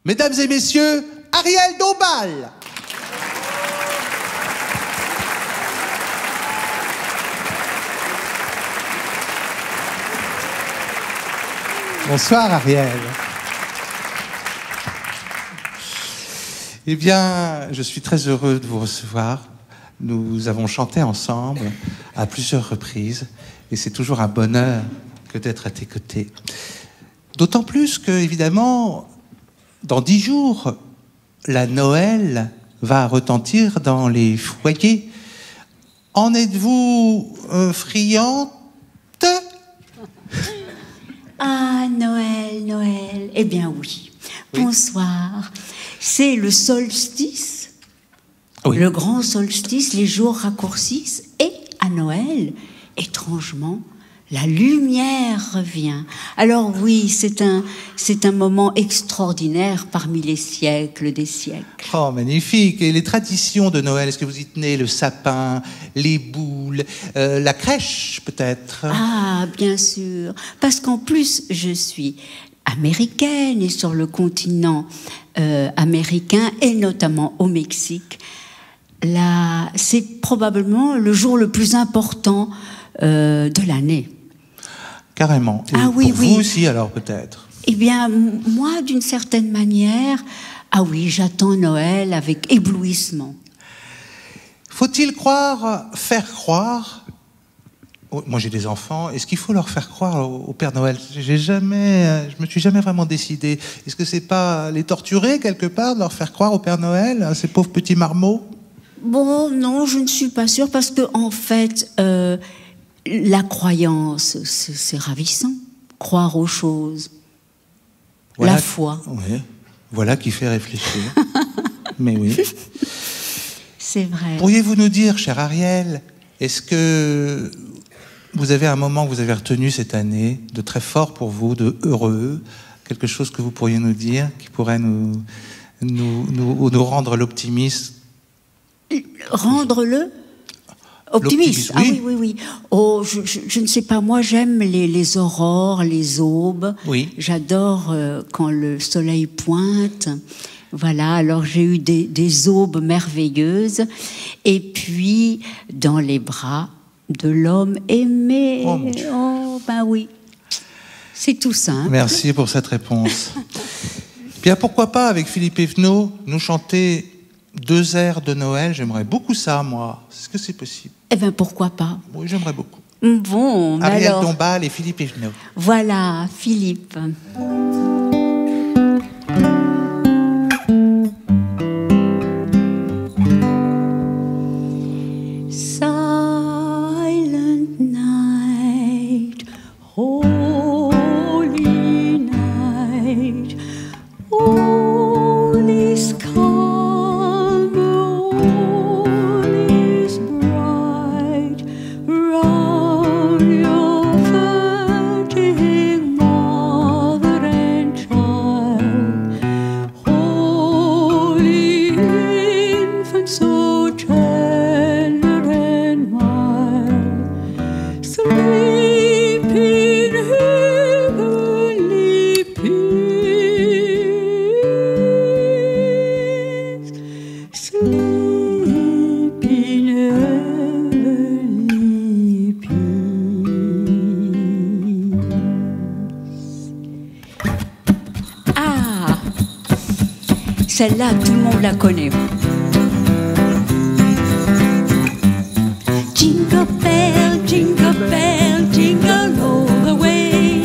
Mesdames et messieurs, Ariel Dombal. Bonsoir Ariel. Eh bien, je suis très heureux de vous recevoir. Nous avons chanté ensemble à plusieurs reprises et c'est toujours un bonheur que d'être à tes côtés. D'autant plus que, évidemment, dans 10 jours, la Noël va retentir dans les foyers. En êtes-vous friande ? Ah, Noël, Noël. Eh bien oui. Bonsoir. C'est le solstice, le grand solstice, les jours raccourcissent et à Noël, étrangement, la lumière revient. Alors oui, c'est un moment extraordinaire parmi les siècles des siècles. Oh, magnifique. Et les traditions de Noël, est-ce que vous y tenez? Le sapin, les boules, la crèche peut-être? Ah, bien sûr. Parce qu'en plus, je suis américaine et sur le continent américain et notamment au Mexique, c'est probablement le jour le plus important de l'année. Carrément. Et ah oui, pour vous aussi, alors peut-être? Eh bien, moi, d'une certaine manière, ah oui, j'attends Noël avec éblouissement. Faut-il faire croire... Moi, j'ai des enfants. Est-ce qu'il faut leur faire croire au Père Noël? Je me suis jamais vraiment décidé. Est-ce que c'est pas les torturer quelque part de leur faire croire au Père Noël, à ces pauvres petits marmots? Bon, non, je ne suis pas sûre parce que en fait, la croyance, c'est ravissant. Croire aux choses. Voilà, la foi. Oui. Voilà qui fait réfléchir. Mais oui. C'est vrai. Pourriez-vous nous dire, cher Ariel, est-ce que vous avez un moment que vous avez retenu cette année de très fort pour vous, de heureux, quelque chose que vous pourriez nous dire, qui pourrait nous rendre l'optimisme? Rendre le optimiste. Oui. Ah oui, oui, oui. Oh, je ne sais pas, moi j'aime les aurores, les aubes. Oui. J'adore quand le soleil pointe. Voilà, alors j'ai eu des aubes merveilleuses. Et puis, dans les bras de l'homme aimé. Oh, mon Dieu. Oh, ben oui. C'est tout simple. Merci pour cette réponse. Bien, pourquoi pas, avec Philippe Evenot, nous chanter 2 airs de Noël? J'aimerais beaucoup ça, moi. Est-ce que c'est possible? Eh bien, pourquoi pas? Oui, j'aimerais beaucoup. Bon, Ariel alors... Dombal et Philippe Evenot. Voilà, Philippe. Silent night, holy night, all is calm, all is bright, round your virgin mother and child, holy infant so tender and mild, sleep in heavenly peace, sleep in heavenly peace. Ah, celle-là, tout le monde la connaît. Jingle bell, jingle all the way.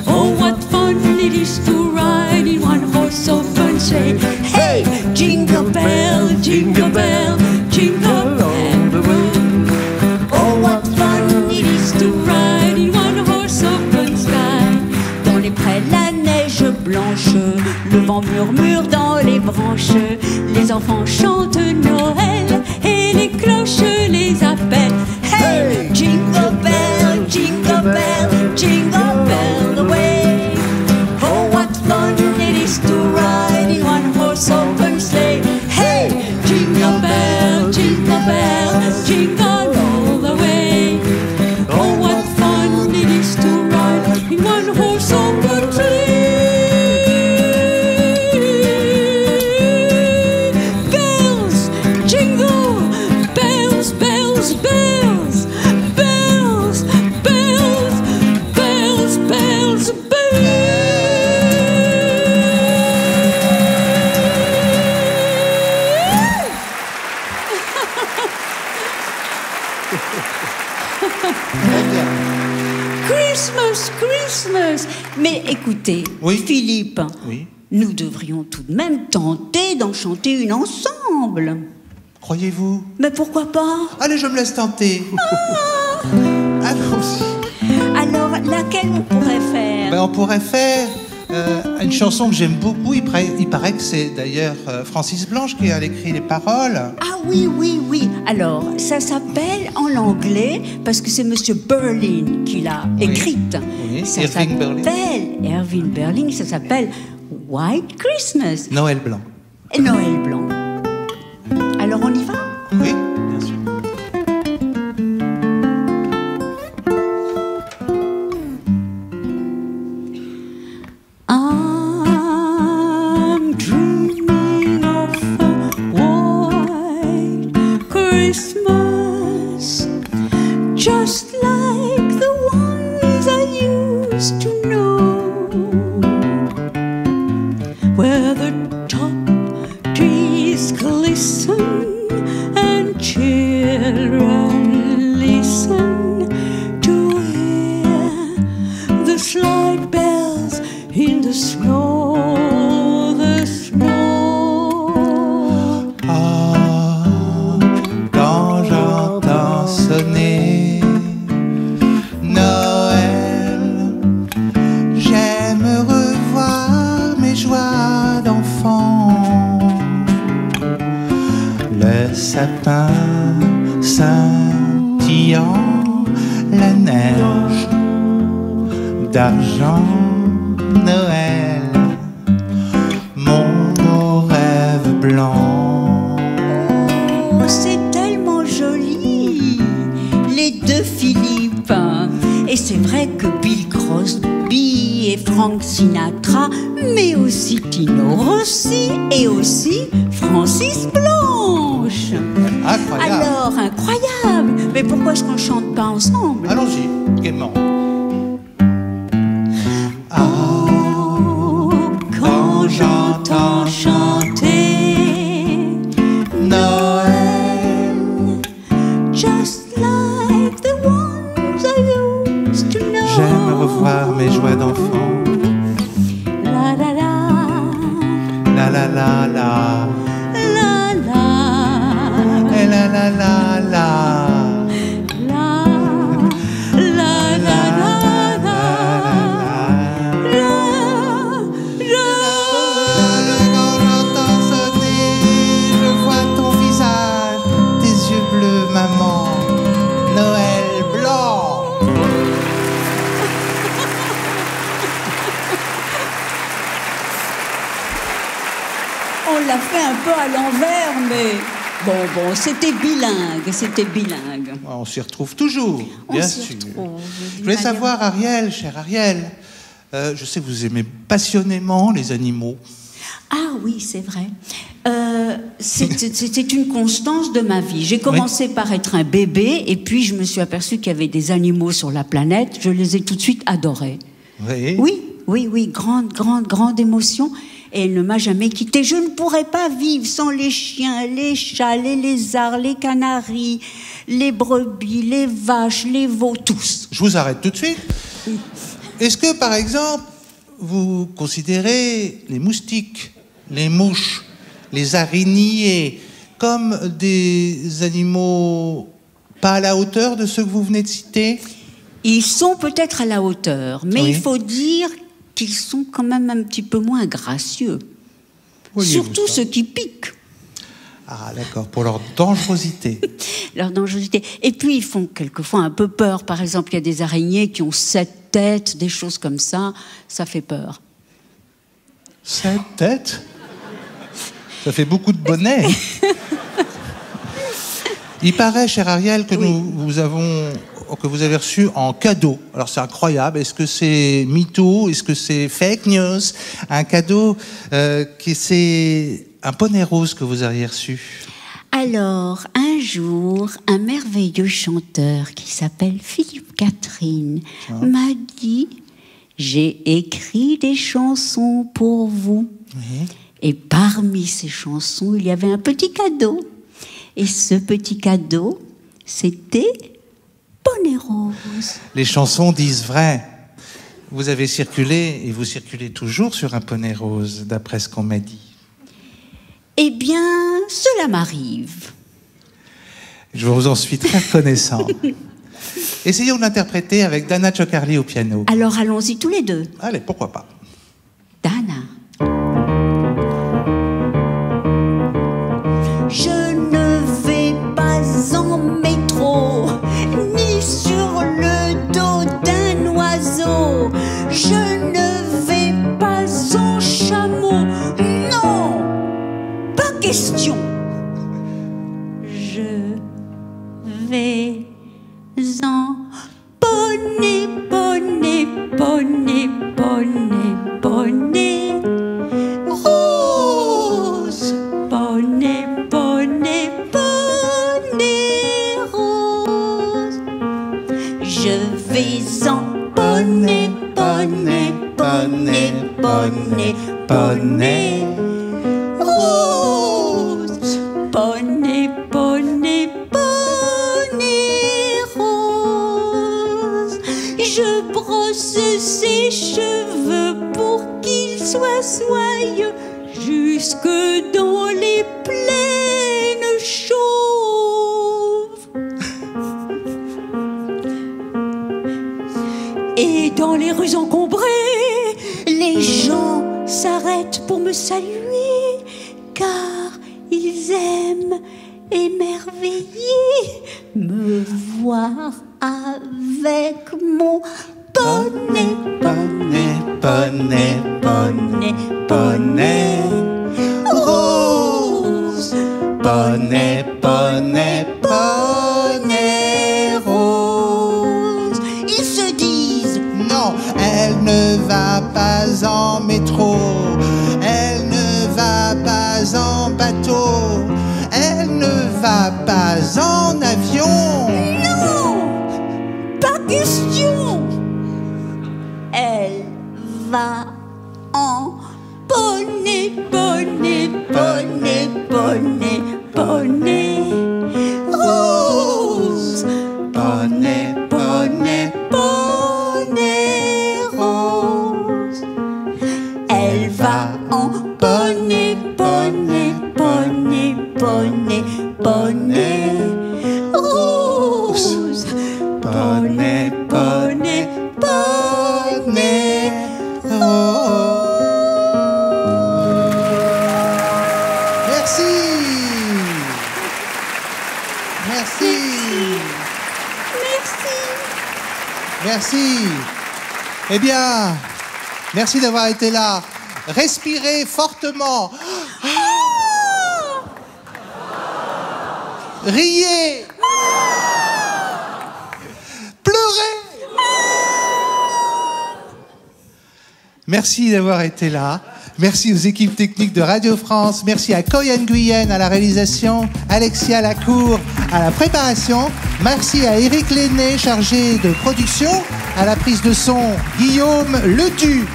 Oh, what fun it is to ride in one horse open sleigh. Hey, jingle bell, jingle bell, jingle all the way. Oh, what fun it is to ride in one horse open sky. Dans les prés, la neige blanche, le vent murmure dans les branches. Les enfants chantent Noël et les cloches les appellent. Hey, jingle bell, jingle bell, jingle bell the way. Oh, what fun it is to ride in one horse open sleigh. Hey, jingle bell, jingle bell, jingle all the way. Oh, what fun it is to ride in one horse open sleigh. Christmas. Mais écoutez, Oui. Philippe, Oui. nous devrions tout de même tenter d'en chanter une ensemble. Croyez-vous? Mais pourquoi pas? Allez, je me laisse tenter. Allons-y. Alors, laquelle on pourrait faire? Ben, on pourrait faire une chanson que j'aime beaucoup. Il paraît que c'est d'ailleurs Francis Blanche qui a écrit les paroles. Ah oui, oui, oui. Alors, ça s'appelle en anglais, parce que c'est Monsieur Berlin qui l'a écrite. Oui, Ça Irving Berlin. s'appelle Irving Berlin, ça s'appelle White Christmas. Noël blanc. Et Noël blanc. Alors, on y va? Oui, bien sûr. I'm dreaming of a white Christmas, just like the ones I used to know, where the top trees glisten and children listen to hear the slide bells in the snow, the snow. Ah, quand j'entends sonner Noël, j'aime revoir mes joies d'enfant. Le sapin scintillant, la neige d'argent, Noël, mon beau rêve blanc. Oh, c'est tellement joli, les deux Philippe. Et c'est vrai que Bill Crosby et Frank Sinatra, mais aussi Tino Rossi et aussi Francis Blanche. Incroyable. Alors, incroyable. Mais pourquoi est-ce qu'on ne chante pas ensemble? Allons-y, gaiement. Oh, quand j'entends chanter Noël, just like the ones I used to know. j'aime revoir mes joies d'enfant. La la la, La la la la, la la, et la la la la. la la la la la, Quand j'entends sonner, je vois ton visage, tes yeux bleus, maman. Noël blanc. On l'a fait un peu à l'envers, mais bon, c'était bilingue. On s'y retrouve toujours, On bien s'y sûr. retrouve, Je voulais savoir, Ariel, cher Ariel, je sais que vous aimez passionnément les animaux. Ah oui, c'est vrai. C'était une constance de ma vie. J'ai commencé par être un bébé, et puis je me suis aperçue qu'il y avait des animaux sur la planète. Je les ai tout de suite adorés. Oui. Oui, grande émotion. Et elle ne m'a jamais quittée. Je ne pourrais pas vivre sans les chiens, les chats, les lézards, les canaris, les brebis, les vaches, les veaux, tous. Je vous arrête tout de suite. Est-ce que, par exemple, vous considérez les moustiques, les mouches, les araignées comme des animaux pas à la hauteur de ceux que vous venez de citer? Ils sont peut-être à la hauteur, mais Oui. il faut dire qu'ils sont quand même un petit peu moins gracieux. Voyez-vous Surtout ça ceux qui piquent. Ah, d'accord, pour leur dangerosité. Leur dangerosité. Et puis, ils font quelquefois un peu peur. Par exemple, il y a des araignées qui ont 7 têtes, des choses comme ça. Ça fait peur. 7 têtes? Ça fait beaucoup de bonnets. Il paraît, cher Ariel, que que vous avez reçu en cadeau. Alors c'est incroyable. Est-ce que c'est mytho? Est-ce que c'est fake news? Un cadeau c'est un poney rose que vous aviez reçu. Alors, un jour, un merveilleux chanteur qui s'appelle Philippe Catherine m'a dit « J'ai écrit des chansons pour vous. Oui. » Et parmi ces chansons, il y avait un petit cadeau. Et ce petit cadeau, c'était Poney Rose. Les chansons disent vrai. vous avez circulé, et vous circulez toujours sur un poney rose, d'après ce qu'on m'a dit. Eh bien, cela m'arrive. Je vous en suis très reconnaissant. Essayons d'interpréter avec Dana Ciocarli au piano. Alors allons-y tous les deux. Allez, pourquoi pas. Dana. Je ne vais pas en métro, ni sur le dos d'un oiseau. Je ne vais pas en chameau, non, pas question. Je vais en poney, poney, poney, poney, poney rose. Poney, poney, poney rose. Je vais en poney, poney, poney, poney, poney rose. Poney, poney, poney rose. Je brosse ses cheveux pour qu'ils soient soyeux jusque dans les plaines chauves. Et dans les rues encombrées, les gens s'arrêtent pour me saluer, car ils aiment émerveiller me voir avec mon poney, poney, poney, poney, poney rose. Poney, poney, poney rose. Ils se disent: Non, elle ne va pas en métro, elle ne va pas en bateau, elle ne va pas en avion. non, pas question. Elle va en poney, poney, poney, poney, poney rose. Poney, poney, poney rose. Elle va en poney, poney, poney, poney, poney rose. Poney, poney, poney rose. Merci. Merci. Merci. Merci. Eh bien, merci d'avoir été là. Respirez fortement. Riez. Pleurez. Merci d'avoir été là. Merci aux équipes techniques de Radio France. Merci à Coyan Guyenne à la réalisation, Alexia Lacour à la préparation. Merci à Éric Lenné, chargé de production, à la prise de son, Guillaume Ledu.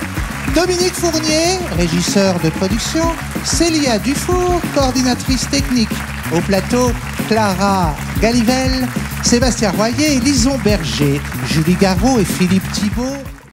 Dominique Fournier, régisseur de production. Célia Dufour, coordinatrice technique. Au plateau, Clara Galivelle, Sébastien Royer, Lison Berger, Julie Garot et Philippe Thibault.